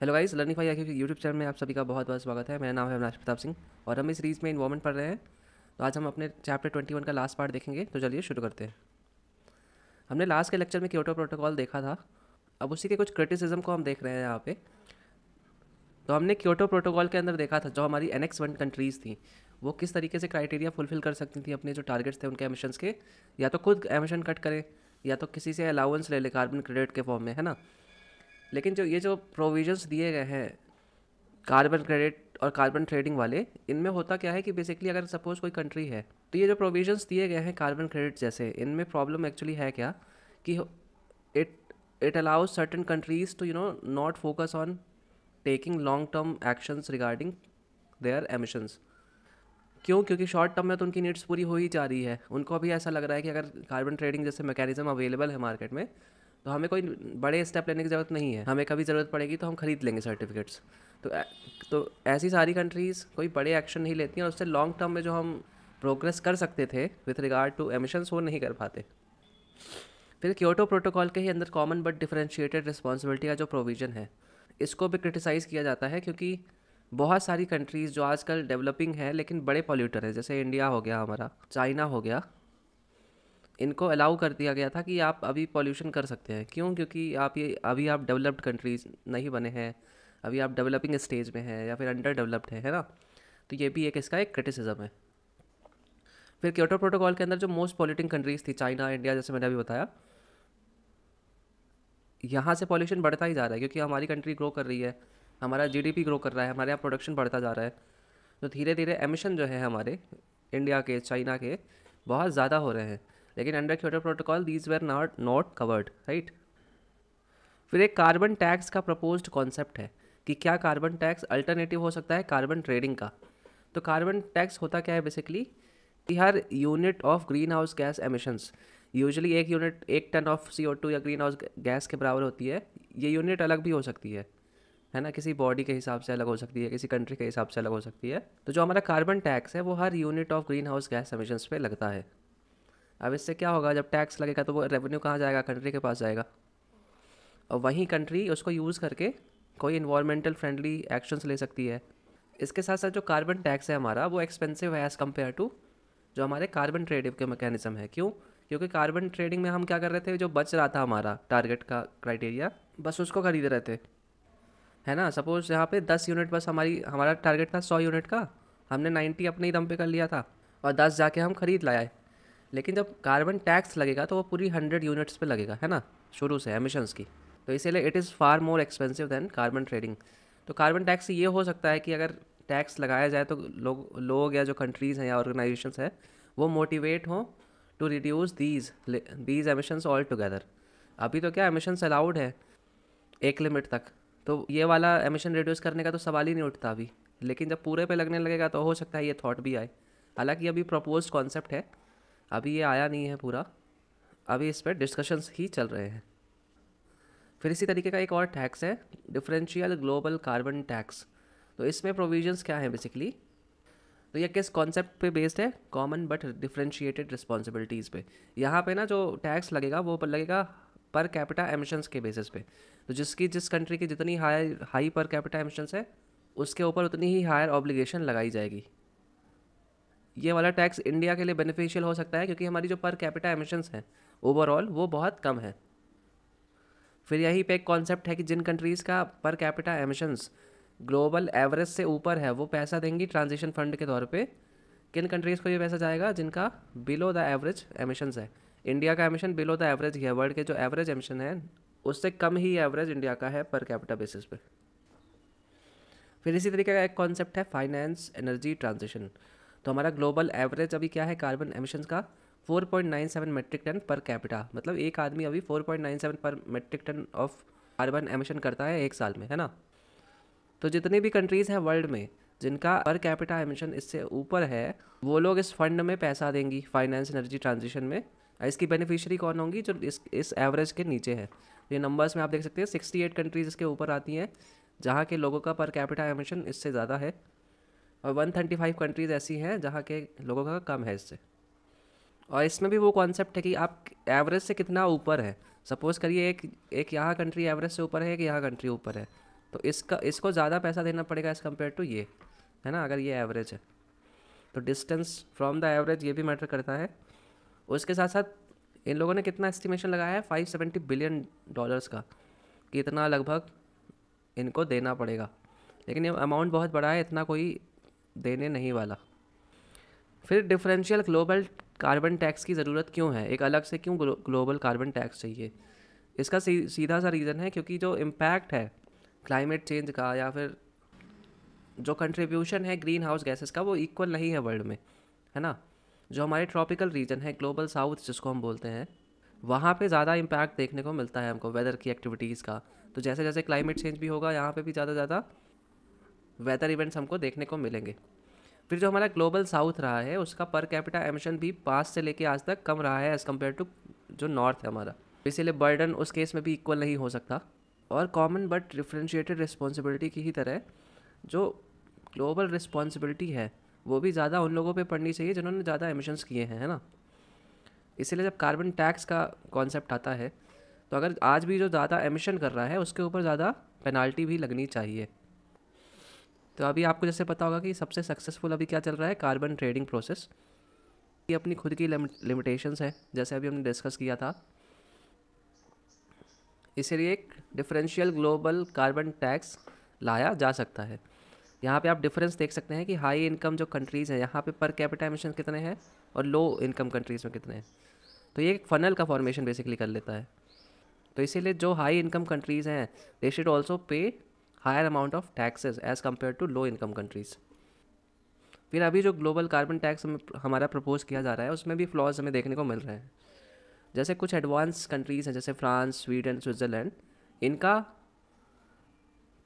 Hello guys, learning for IQ YouTube channel में आप सभी का बहुत बहुत स्वागत है। मेरा नाम है अविनाश प्रताप सिंह और हम इस सीरीज़ में इन्वॉल्वमेंट पढ़ रहे हैं। तो आज हम अपने चैप्टर 21 का लास्ट पार्ट देखेंगे। तो चलिए शुरू करते हैं। हमने लास्ट के लेक्चर में क्योटो प्रोटोकॉल देखा था। अब उसी के कुछ क्रिटिसिज्म को हम देख रहे हैं यहाँ पे। तो हमने क्योटो प्रोटोकॉल के अंदर देखा था जो हमारी एनेक्स 1 कंट्रीज़ थी वो किस तरीके से क्राइटेरिया फुलफिल कर सकती थी अपने जो टारगेट्स थे उनके एमिशंस के, या तो खुद एमिशन कट करें या तो किसी से अलाउंस ले ले कार्बन क्रेडिट के फॉर्म में, है ना। लेकिन जो प्रोविजंस दिए गए हैं कार्बन क्रेडिट और कार्बन ट्रेडिंग वाले, इनमें होता क्या है कि बेसिकली अगर सपोज कोई कंट्री है तो ये जो प्रोविजंस दिए गए हैं कार्बन क्रेडिट जैसे, इनमें प्रॉब्लम एक्चुअली है क्या कि it it allows certain countries to not focus on taking long term actions regarding their emissions. क्यों? क्योंकि शॉर्ट टर्म में तो उनकी नीड्स पूरी हो ही जा रही है। उनको अभी ऐसा लग रहा है कि अगर कार्बन ट्रेडिंग जैसे मैकेनिज्म अवेलेबल है मार्केट में तो हमें कोई बड़े स्टेप लेने की ज़रूरत नहीं है। हमें कभी ज़रूरत पड़ेगी तो हम खरीद लेंगे सर्टिफिकेट्स। तो ऐसी सारी कंट्रीज़ कोई बड़े एक्शन नहीं लेती हैं और उससे लॉन्ग टर्म में जो हम प्रोग्रेस कर सकते थे विथ रिगार्ड टू एमिशंस वो नहीं कर पाते। फिर क्योटो प्रोटोकॉल के ही अंदर कॉमन बट डिफरेंशिएटेड रिस्पॉन्सिबिलिटी का जो प्रोविज़न है इसको भी क्रिटिसाइज़ किया जाता है, क्योंकि बहुत सारी कंट्रीज़ जो आजकल डेवलपिंग है लेकिन बड़े पॉल्यूटर हैं, जैसे इंडिया हो गया, हमारा चाइना हो गया, इनको अलाउ कर दिया गया था कि आप अभी पॉल्यूशन कर सकते हैं। क्यों? क्योंकि अभी आप डेवलप्ड कंट्रीज नहीं बने हैं, अभी आप डेवलपिंग स्टेज में हैं या फिर अंडर डेवलप्ड है ना। तो ये भी इसका एक क्रिटिसिज्म है। फिर क्योटो प्रोटोकॉल के अंदर जो मोस्ट पॉल्यूटिंग कंट्रीज थी, चाइना, इंडिया, जैसे मैंने अभी बताया, यहाँ से पॉल्यूशन बढ़ता ही जा रहा है क्योंकि हमारी कंट्री ग्रो कर रही है, हमारा जीडीपी ग्रो कर रहा है, हमारे यहाँ प्रोडक्शन बढ़ता जा रहा है। तो धीरे धीरे एमिशन जो है हमारे इंडिया के, चाइना के, बहुत ज़्यादा हो रहे हैं। लेकिन under Kyoto protocol these were not covered, right. फिर एक कार्बन टैक्स का प्रपोज्ड कॉन्सेप्ट है कि क्या कार्बन टैक्स अल्टरनेटिव हो सकता है कार्बन ट्रेडिंग का। तो कार्बन टैक्स होता क्या है बेसिकली कि हर unit of greenhouse gas emissions, usually एक टन ऑफ CO2 या ग्रीन हाउस गैस के बराबर होती है। ये यूनिट अलग भी हो सकती है ना, किसी बॉडी के हिसाब से अलग हो सकती है, किसी कंट्री के हिसाब से अलग हो सकती है। तो जो हमारा कार्बन टैक्स है वो हर unit of greenhouse gas emissions पे लगता है। अब इससे क्या होगा, जब टैक्स लगेगा तो वो रेवेन्यू कहाँ जाएगा, कंट्री के पास जाएगा, और वहीं कंट्री उसको यूज़ करके कोई इन्वायरमेंटल फ्रेंडली एक्शंस ले सकती है। इसके साथ साथ जो कार्बन टैक्स है हमारा वो एक्सपेंसिव है एज़ कम्पेयर टू जो हमारे कार्बन ट्रेडिंग के मैकेनिज्म है। क्यों? क्योंकि कार्बन ट्रेडिंग में हम क्या कर रहे थे, जो बच रहा था हमारा टारगेट का क्राइटेरिया, बस उसको खरीद रहे थे, है ना। सपोज यहाँ पे 10 यूनिट, बस हमारा टारगेट था 100 यूनिट का, हमने 90 अपने ही दम पे कर लिया था और 10 जाके हम खरीद लाए। लेकिन जब कार्बन टैक्स लगेगा तो वो पूरी 100 यूनिट्स पे लगेगा, है ना, शुरू से एमिशंस की। तो इसीलिए it is far more expensive than carbon trading. तो कार्बन टैक्स से ये हो सकता है कि अगर टैक्स लगाया जाए तो लोग या जो कंट्रीज़ हैं या ऑर्गेनाइजेशंस हैं वो मोटिवेट हों to reduce these emissions altogether. अभी तो क्या एमिशंस अलाउड है एक लिमिट तक, तो ये वाला एमिशन रिड्यूस करने का तो सवाल ही नहीं उठता अभी। लेकिन जब पूरे पे लगने लगेगा तो हो सकता है ये थॉट भी आए। हालांकि अभी प्रपोज्ड कॉन्सेप्ट है, अभी ये आया नहीं है पूरा, अभी इस पर डिस्कशंस ही चल रहे हैं। फिर इसी तरीके का एक और टैक्स है, डिफरेंशियल ग्लोबल कार्बन टैक्स। तो इसमें प्रोविजंस क्या है बेसिकली, तो ये किस कॉन्सेप्ट पे बेस्ड है, कॉमन बट डिफरेंशिएटेड रिस्पॉन्सिबिलिटीज़ पे। यहाँ पे ना जो टैक्स लगेगा वो लगेगा पर कैपिटा एमिशंस के बेसिस पे। तो जिस कंट्री की जितनी हाई पर कैपिटा एमिशंस है उसके ऊपर उतनी ही हायर ऑब्लिगेशन लगाई जाएगी। ये वाला टैक्स इंडिया के लिए बेनिफिशियल हो सकता है क्योंकि हमारी जो पर कैपिटा एमिशंस हैं ओवरऑल वो बहुत कम है। फिर यहीं पे एक कॉन्सेप्ट है कि जिन कंट्रीज़ का per capita emissions global average से ऊपर है वो पैसा देंगी ट्रांजिशन फंड के तौर पे। किन कंट्रीज़ को ये पैसा जाएगा, जिनका बिलो द एवरेज एमिशंस है। इंडिया का एमिशन बिलो द एवरेज ही है, वर्ल्ड के जो एवरेज एमिशन है उससे कम ही एवरेज इंडिया का है पर कैपिटा बेसिस पे। फिर इसी तरीके का एक कॉन्सेप्ट है फाइनेंस एनर्जी ट्रांजिशन। तो हमारा ग्लोबल एवरेज अभी क्या है कार्बन एमिशंस का, 4.97 मेट्रिक टन पर कैपिटा, मतलब एक आदमी अभी 4.97 पर metric ton of carbon emission करता है एक साल में, है ना। तो जितनी भी कंट्रीज़ हैं वर्ल्ड में जिनका पर कैपिटा एमिशन इससे ऊपर है वो लोग इस फंड में पैसा देंगी फाइनेंस एनर्जी ट्रांजिशन में। इसकी बेनिफिशियरी कौन होंगी, जो इस एवरेज के नीचे है। ये नंबर्स में आप देख सकते हैं 68 कंट्रीज़ इसके ऊपर आती हैं जहाँ के लोगों का पर कैपिटा एमिशन इससे ज़्यादा है, और 135 कंट्रीज़ ऐसी हैं जहाँ के लोगों का कम है इससे। और इसमें भी वो कॉन्सेप्ट है कि आप एवरेज से कितना ऊपर है। सपोज़ करिए एक यहाँ कंट्री एवरेज से ऊपर है, एक यहाँ कंट्री ऊपर है, तो इसको ज़्यादा पैसा देना पड़ेगा एज़ कम्पेयर टू ये, है ना, अगर ये एवरेज है। तो डिस्टेंस फ्रॉम द एवरेज ये भी मैटर करता है। उसके साथ साथ इन लोगों ने कितना एस्टिमेशन लगाया है, $570 बिलियन का, कि इतना लगभग इनको देना पड़ेगा। लेकिन ये अमाउंट बहुत बड़ा है, इतना कोई देने नहीं वाला। फिर डिफरेंशियल ग्लोबल कार्बन टैक्स की ज़रूरत क्यों है, एक अलग से क्यों ग्लोबल कार्बन टैक्स चाहिए? इसका सीधा सा रीज़न है क्योंकि जो इम्पैक्ट है क्लाइमेट चेंज का, या फिर जो कंट्रीब्यूशन है ग्रीन हाउस गैसेस का, वो इक्वल नहीं है वर्ल्ड में, है ना। जो हमारे ट्रॉपिकल रीजन है, ग्लोबल साउथ जिसको हम बोलते हैं, वहाँ पे ज़्यादा इम्पैक्ट देखने को मिलता है हमको वेदर की एक्टिविटीज़ का। तो जैसे जैसे क्लाइमेट चेंज भी होगा, यहाँ पे भी ज़्यादा वेदर इवेंट्स हमको देखने को मिलेंगे। फिर जो हमारा ग्लोबल साउथ रहा है, उसका पर कैपिटा एमिशन भी 5 से लेके आज तक कम रहा है एज़ कम्पेयर टू जो नॉर्थ है हमारा। इसीलिए बर्डन उस केस में भी इक्वल नहीं हो सकता। और कॉमन बट डिफ्रेंशिएटेड रिस्पॉन्सिबिलिटी की ही तरह जो ग्लोबल रिस्पॉन्सिबिलिटी है, वो भी ज़्यादा उन लोगों पे पड़नी चाहिए जिन्होंने ज़्यादा एमिशंस किए हैं, है ना। इसीलिए जब कार्बन टैक्स का कॉन्सेप्ट आता है, तो अगर आज भी जो ज़्यादा एमिशन कर रहा है उसके ऊपर ज़्यादा पेनाल्टी भी लगनी चाहिए। तो अभी आपको जैसे पता होगा कि सबसे सक्सेसफुल अभी क्या चल रहा है, कार्बन ट्रेडिंग प्रोसेस। ये अपनी खुद की लिमिटेशंस है, जैसे अभी हमने डिस्कस किया था। इसलिए एक डिफरेंशियल ग्लोबल कार्बन टैक्स लाया जा सकता है। यहाँ पे आप डिफरेंस देख सकते हैं कि हाई इनकम जो कंट्रीज़ हैं, यहाँ पे पर कैपिटा एमिशन कितने हैं और लो इनकम कंट्रीज़ में कितने हैं। तो ये एक फनल का फॉर्मेशन बेसिकली कर लेता है। तो इसीलिए जो हाई इनकम कंट्रीज़ हैं, they should also pay higher amount of taxes as compare to low income countries. फिर अभी जो ग्लोबल कार्बन टैक्स हमारा प्रपोज किया जा रहा है, उसमें भी फ्लॉज हमें देखने को मिल रहे हैं। जैसे कुछ एडवांस कंट्रीज़ हैं, जैसे फ्रांस, स्वीडन, स्विट्ज़रलैंड, इनका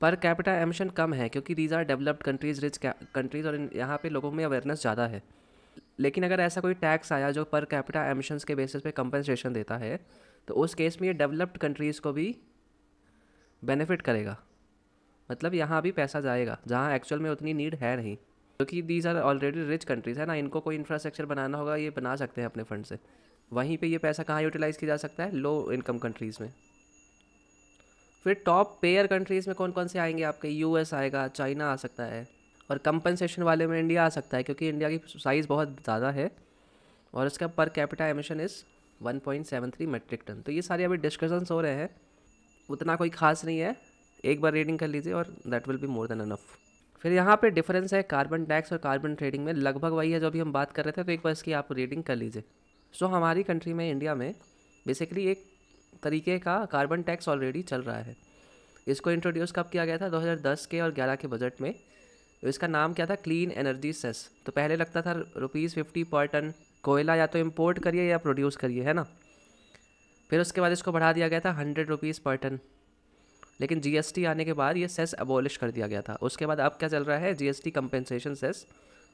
पर कैपिटा एमिशन कम है क्योंकि these are developed countries, rich countries, और यहाँ पे लोगों में अवेयरनेस ज़्यादा है। लेकिन अगर ऐसा कोई टैक्स आया जो पर कैपिटा एमिशंस के बेसिस पे कंपनसेशन देता है, तो उस केस में ये डेवलप्ड कंट्रीज़ को भी बेनिफिट करेगा। मतलब यहाँ भी पैसा जाएगा जहाँ एक्चुअल में उतनी नीड है नहीं, क्योंकि these are already rich countries, है ना। इनको कोई इंफ्रास्ट्रक्चर बनाना होगा, ये बना सकते हैं अपने फंड से। वहीं पे ये पैसा कहाँ यूटिलाइज़ किया जा सकता है, लो इनकम कंट्रीज़ में। फिर टॉप पेयर कंट्रीज़ में कौन कौन से आएंगे आपके, यूएस आएगा, चाइना आ सकता है, और कंपनसेशन वाले में इंडिया आ सकता है, क्योंकि इंडिया की साइज़ बहुत ज़्यादा है और इसका per capita emission is 1.73 metric ton. तो ये सारे अभी डिस्कशंस हो रहे हैं, उतना कोई खास नहीं है, एक बार रीडिंग कर लीजिए और that will be more than enough. फिर यहाँ पे डिफरेंस है कार्बन टैक्स और कार्बन ट्रेडिंग में, लगभग वही है जो अभी हम बात कर रहे थे, तो एक बार इसकी आप रीडिंग कर लीजिए। सो हमारी कंट्री में, इंडिया में, बेसिकली एक तरीके का कार्बन टैक्स ऑलरेडी चल रहा है। इसको इंट्रोड्यूस कब किया गया था, 2010 के और 11 के बजट में। इसका नाम क्या था, क्लीन एनर्जी सेस। तो पहले लगता था ₹50 पर टन, कोयला या तो इम्पोर्ट करिए या प्रोड्यूस करिए, है ना। फिर उसके बाद इसको बढ़ा दिया गया था ₹100 पर टन, लेकिन जीएसटी आने के बाद ये सेस अबॉलिश कर दिया गया था। उसके बाद अब क्या चल रहा है, जीएसटी कंपेंसेशन सेस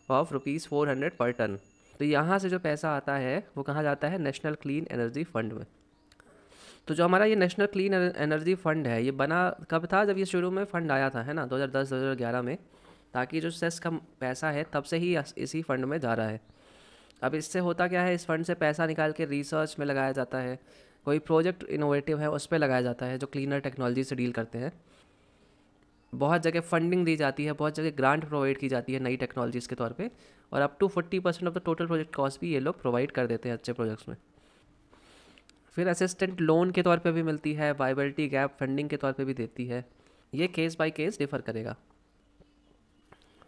ऑफ ₹400 पर टन। तो यहाँ से जो पैसा आता है वो कहाँ जाता है, नेशनल क्लीन एनर्जी फंड में। तो जो हमारा ये नेशनल क्लीन एनर्जी फंड है, ये बना कब था, जब ये शुरू में फ़ंड आया था, है ना, 2010-2011 में, ताकि जो सेस का पैसा है तब से ही इसी फंड में जा रहा है। अब इससे होता क्या है, इस फंड से पैसा निकाल के रिसर्च में लगाया जाता है, कोई प्रोजेक्ट इनोवेटिव है उस पर लगाया जाता है जो क्लीनर टेक्नोलॉजी से डील करते हैं। बहुत जगह फंडिंग दी जाती है, बहुत जगह ग्रांट प्रोवाइड की जाती है नई टेक्नोलॉजीज़ के तौर पे, और up to 40% of the total project cost भी ये लोग प्रोवाइड कर देते हैं अच्छे प्रोजेक्ट्स में। फिर असिस्टेंट लोन के तौर पे भी मिलती है, वाइबिलिटी गैप फंडिंग के तौर पे भी देती है। ये केस बाय केस डिफर करेगा।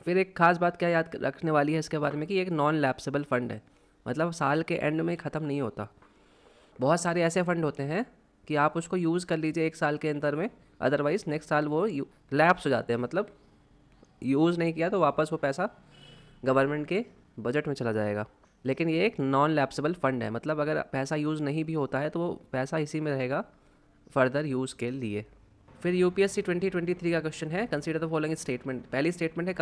फिर एक खास बात क्या याद रखने वाली है इसके बारे में, कि एक नॉन लैप्सेबल फ़ंड है, मतलब साल के एंड में ख़त्म नहीं होता। बहुत सारे ऐसे फ़ंड होते हैं कि आप उसको यूज़ कर लीजिए एक साल के अंदर में, अदरवाइज़ नेक्स्ट साल वो लैप्स हो जाते हैं, मतलब यूज़ नहीं किया तो वापस वो पैसा गवर्नमेंट के बजट में चला जाएगा। लेकिन ये एक नॉन लैप्सेबल फ़ंड है, मतलब अगर पैसा यूज़ नहीं भी होता है तो वो पैसा इसी में रहेगा फर्दर यूज़ के लिए। फिर यूपीएससी 2023 का क्वेश्चन है, कंसीडर द फॉलोइंग स्टेटमेंट। पहली स्टेटमेंट है,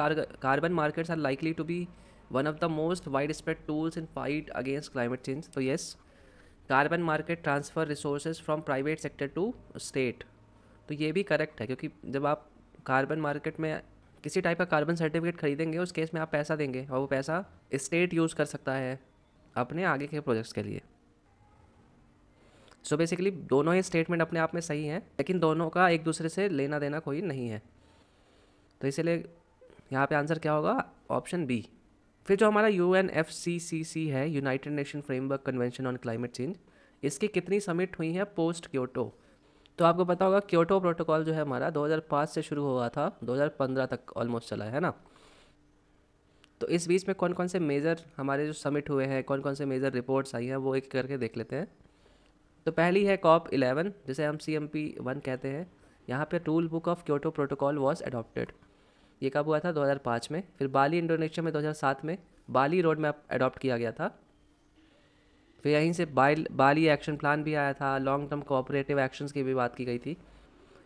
carbon markets are likely to be one of the most widespread tools in fight against climate change. तो yes, carbon market transfer resources from private sector to state. तो ये भी correct है, क्योंकि जब आप कार्बन मार्केट में किसी टाइप का कार्बन सर्टिफिकेट खरीदेंगे, उस केस में आप पैसा देंगे और वो पैसा स्टेट यूज़ कर सकता है अपने आगे के प्रोजेक्ट्स के लिए। सो बेसिकली दोनों ही स्टेटमेंट अपने आप में सही हैं, लेकिन दोनों का एक दूसरे से लेना देना कोई नहीं है। तो इसीलिए यहाँ पे आंसर क्या होगा, ऑप्शन बी। फिर जो हमारा UNFCCC है, United nation framework convention on climate change, इसकी कितनी समिट हुई है पोस्ट क्योटो। तो आपको पता होगा क्योटो प्रोटोकॉल जो है हमारा 2005 से शुरू हुआ था, 2015 तक ऑलमोस्ट चला है ना। तो इस बीच में कौन कौन से मेजर हमारे जो समिट हुए हैं, कौन कौन से मेजर रिपोर्ट्स आई हैं, वो एक करके देख लेते हैं। तो पहली है COP11, जिसे हम CMP1 कहते हैं। यहाँ पे rule book of Kyoto protocol was adopted. ये कब हुआ था, 2005 में। फिर बाली इंडोनेशिया में 2007 में बाली रोड मैप अडॉप्ट किया गया था। फिर यहीं से बाली एक्शन प्लान भी आया था, लॉन्ग टर्म कोऑपरेटिव एक्शंस की भी बात की गई थी।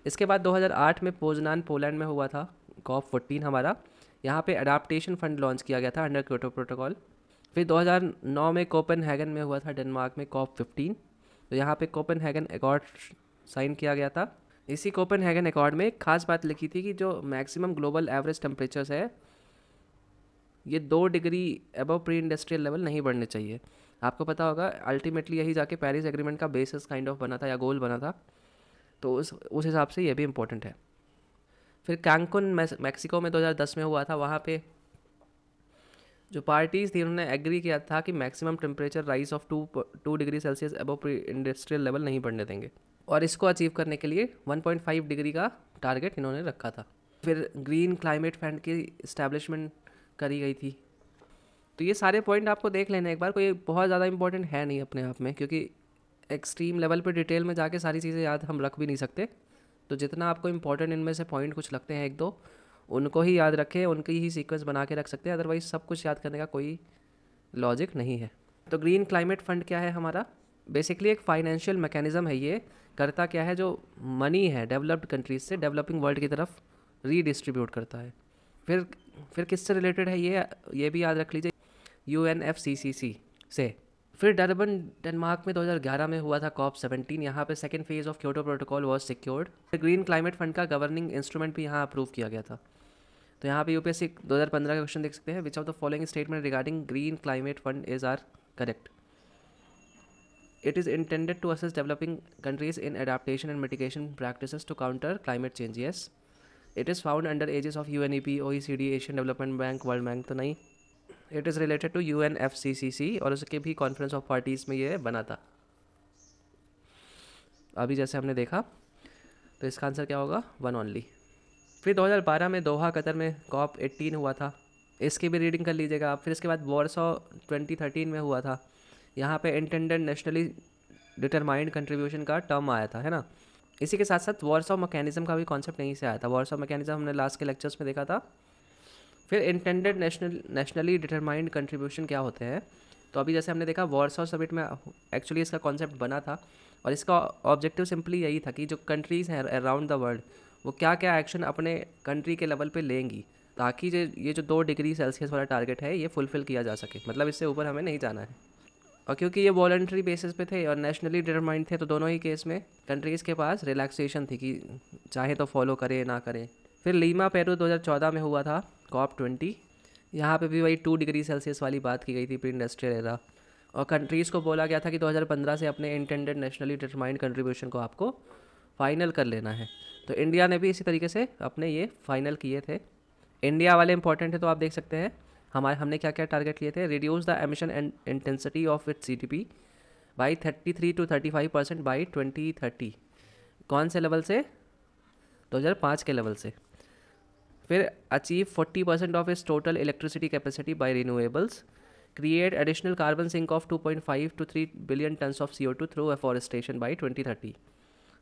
इसके बाद 2008 में पोजनान पोलैंड में हुआ था COP14 हमारा। यहाँ पे अडाप्टेशन फंड लॉन्च किया गया था अंडर क्योटो प्रोटोकॉल। फिर 2009 में कोपेनहेगन में हुआ था डेनमार्क में COP15। तो यहाँ पे कोपेनहेगन अकॉर्ड साइन किया गया था। इसी कोपेनहेगन अकॉर्ड में एक खास बात लिखी थी कि जो मैक्सिमम ग्लोबल एवरेज टेम्परेचर्स है, ये 2 degree above pre industrial level नहीं बढ़ने चाहिए। आपको पता होगा अल्टीमेटली यही जाके पेरिस एग्रीमेंट का बेसिस काइंड ऑफ बना था या गोल बना था। तो उस हिसाब से ये भी इम्पोर्टेंट है। फिर कैंकुन मैक्सिको में 2010 में हुआ था। वहाँ पे जो पार्टीज़ थी उन्होंने एग्री किया था कि maximum temperature rise of 2 degree Celsius above pre industrial level नहीं बढ़ने देंगे, और इसको अचीव करने के लिए 1.5 डिग्री का टारगेट इन्होंने रखा था। फिर ग्रीन क्लाइमेट फंड की इस्टेब्लिशमेंट करी गई थी। तो ये सारे पॉइंट आपको देख लेना एक बार, कोई बहुत ज़्यादा इंपॉर्टेंट है नहीं अपने आप में, क्योंकि एक्सट्रीम लेवल पे डिटेल में जाके सारी चीज़ें याद हम रख भी नहीं सकते। तो जितना आपको इंपॉर्टेंट इनमें से पॉइंट कुछ लगते हैं एक दो, उनको ही याद रखें, उनकी ही सीक्वेंस बना के रख सकते हैं। अदरवाइज सब कुछ याद करने का कोई लॉजिक नहीं है। तो ग्रीन क्लाइमेट फंड क्या है हमारा, बेसिकली एक फाइनेंशियल मैकेनिज़्म है। ये करता क्या है, जो मनी है डेवलप्ड कंट्रीज से डेवलपिंग वर्ल्ड की तरफ रीडिस्ट्रीब्यूट करता है। फिर किससे रिलेटेड है ये भी याद रख लीजिए, UNFCCC से। फिर डरबन डेनमार्क में 2011 में हुआ था COP17। यहाँ पे second phase of Kyoto protocol was secured. Green climate fund का गवर्निंग इंस्ट्रूमेंट भी यहाँ अप्रूव किया गया था। तो यहाँ पे UPSC 2015 का क्वेश्चन देख सकते हैं, which of the following statement regarding green climate fund is are correct. It is intended to assist developing countries in adaptation and mitigation practices to counter climate change. Yes. It is found under aegis of UNEP, OECD, Asian Development Bank, World Bank। तो नहीं, it is related to UNFCCC, और उसके भी conference of parties में ये बना था अभी जैसे हमने देखा। तो इसका आंसर क्या होगा, 1 ओनली। फिर 2012 में दोहा कतर में COP18 हुआ था, इसकी भी रीडिंग कर लीजिएगा आप। फिर इसके बाद वॉर्सो 2013 में हुआ था। यहाँ पे इंटेंडेड नेशनली डिटरमाइंड कंट्रीब्यूशन का टर्म आया था, है ना। इसी के साथ साथ वॉर्सो मैकेनिज्म का भी कॉन्सेप्ट यहीं से आया था। वॉर्सो मैकेनिज्म हमने लास्ट के लेक्चर्स में देखा था। फिर इंटेंडेड नेशनली डिटरमाइंड कंट्रीब्यूशन क्या होते हैं, तो अभी जैसे हमने देखा वॉर्सो समिट में एक्चुअली इसका कॉन्सेप्ट बना था, और इसका ऑब्जेक्टिव सिंपली यही था कि जो कंट्रीज़ हैं अराउंड द वर्ल्ड, वो क्या क्या एक्शन अपने कंट्री के लेवल पे लेंगी, ताकि ये जो 2 डिग्री सेल्सियस वाला टारगेट है ये फुलफ़िल किया जा सके। मतलब इससे ऊपर हमें नहीं जाना है। और क्योंकि ये वॉलंटरी बेसिस पे थे और नेशनली डिटरमाइंड थे, तो दोनों ही केस में कंट्रीज़ के पास रिलैक्सेशन थी कि चाहे तो फॉलो करें ना करें। फिर लीमा पेरू 2014 में हुआ था COP20। यहाँ पे भी वही 2 डिग्री सेल्सियस वाली बात की गई थी, प्री इंडस्ट्रियल एरा। और कंट्रीज़ को बोला गया था कि 2015 से अपने इंटेंडेड नेशनली डिटरमाइंड कंट्रीब्यूशन को आपको फाइनल कर लेना है। तो इंडिया ने भी इसी तरीके से अपने ये फाइनल किए थे। इंडिया वाले इंपॉर्टेंट है, तो आप देख सकते हैं हमने क्या क्या टारगेट लिए थे। Reduce the emission and intensity of its GDP by 33 to 35% by 2030। कौन से लेवल से, 2005 के लेवल से। फिर achieve 40% of its total electricity capacity by renewables. Create additional carbon sink of 2.5 to 3 billion tons of CO2 through afforestation by 2030।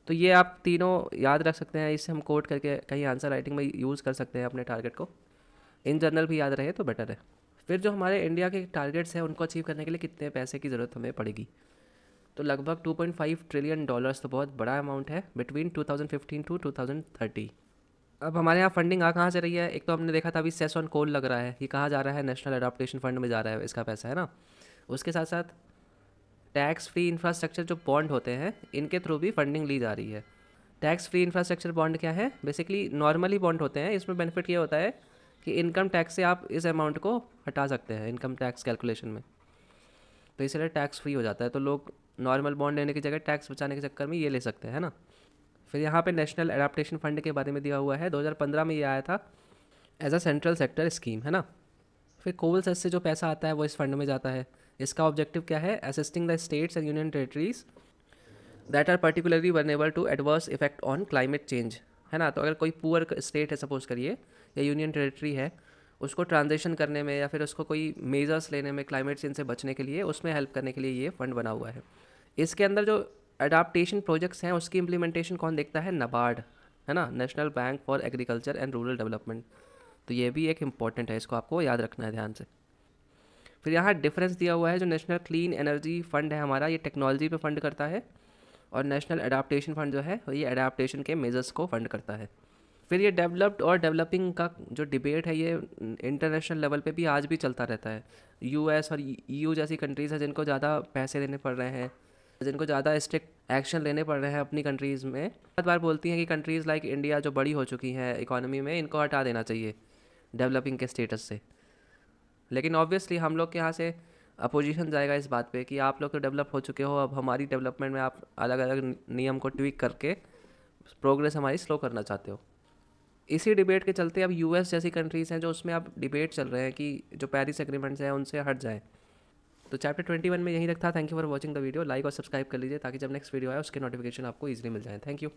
तो ये आप तीनों याद रख सकते हैं, इससे हम कोट करके कहीं आंसर राइटिंग में यूज़ कर सकते हैं अपने टारगेट को। इन जनरल भी याद रहे तो बेटर है। फिर जो हमारे इंडिया के टारगेट्स हैं उनको अचीव करने के लिए कितने पैसे की ज़रूरत हमें पड़ेगी, तो लगभग $2.5 ट्रिलियन, तो बहुत बड़ा अमाउंट है, बिटवीन 2015 to 2030। अब हमारे यहाँ फंडिंग कहाँ से रही है, एक तो हमने देखा था अभी सेस ऑन कोल लग रहा है, ये कहाँ जा रहा है, नेशनल अडॉप्टेशन फंड में जा रहा है इसका पैसा, है ना। उसके साथ साथ टैक्स फ्री इंफ्रास्ट्रक्चर जो बॉन्ड होते हैं इनके थ्रू भी फंडिंग ली जा रही है। टैक्स फ्री इंफ्रास्ट्रक्चर बॉन्ड क्या है, बेसिकली नॉर्मली बॉन्ड होते हैं, इसमें बेनिफिट ये होता है कि इनकम टैक्स से आप इस अमाउंट को हटा सकते हैं इनकम टैक्स कैलकुलेशन में। तो इसलिए टैक्स फ्री हो जाता है, तो लोग नॉर्मल बॉन्ड लेने की जगह टैक्स बचाने के चक्कर में ये ले सकते हैं, है ना। फिर यहाँ पे नेशनल एडाप्टेशन फंड के बारे में दिया हुआ है, 2015 में ये आया था as a central sector scheme, है ना। फिर कोवल सेस से जो पैसा आता है वो इस फंड में जाता है। इसका ऑब्जेक्टिव क्या है, assisting the states and union territories that are particularly vulnerable to adverse effect on climate change, है ना। तो अगर कोई पुअर स्टेट है सपोज करिए, या यूनियन टेरिटरी है, उसको ट्रांजिशन करने में या फिर उसको कोई मेजर्स लेने में क्लाइमेट चेंज से बचने के लिए, उसमें हेल्प करने के लिए ये फंड बना हुआ है। इसके अंदर जो अडाप्टेशन प्रोजेक्ट्स हैं उसकी इम्प्लीमेंटेशन कौन देखता है, नबार्ड, है ना, national bank for agriculture and rural development. तो ये भी एक इम्पॉर्टेंट है, इसको आपको याद रखना है ध्यान से। फिर यहाँ डिफरेंस दिया हुआ है, जो नेशनल क्लीन एनर्जी फंड है हमारा, ये टेक्नोलॉजी पे फंड करता है, और नेशनल अडाप्टेशन फंड जो है ये अडाप्टेशन के मेजर्स को फंड करता है। फिर ये डेवलप्ड और डेवलपिंग का जो डिबेट है ये इंटरनेशनल लेवल पे भी आज भी चलता रहता है। यूएस और ईयू जैसी कंट्रीज़ हैं जिनको ज़्यादा पैसे देने पड़ रहे हैं, जिनको ज़्यादा स्ट्रिक्ट एक्शन लेने पड़ रहे हैं अपनी कंट्रीज़ में, बहुत बार बोलती हैं कि कंट्रीज़ लाइक इंडिया जो बड़ी हो चुकी हैं इकोनॉमी में, इनको हटा देना चाहिए डेवलपिंग के स्टेटस से। लेकिन ऑब्वियसली हम लोग के यहाँ से अपोजिशन जाएगा इस बात पे कि आप लोग तो डेवलप हो चुके हो, अब हमारी डेवलपमेंट में आप अलग अलग नियम को ट्वीक करके प्रोग्रेस हमारी स्लो करना चाहते हो। इसी डिबेट के चलते अब यूएस जैसी कंट्रीज़ हैं जो उसमें अब डिबेट चल रहे हैं कि जो पेरिस एग्रीमेंट्स हैं उनसे हट जाएं। तो चैप्टर 21 में यही रखा। Thank you for watching the video, like और सब्सक्राइब कर लीजिए ताकि जब नेक्स्ट वीडियो आए उसके नोटिफिकेशन आपको ईजिली मिल जाए। Thank you.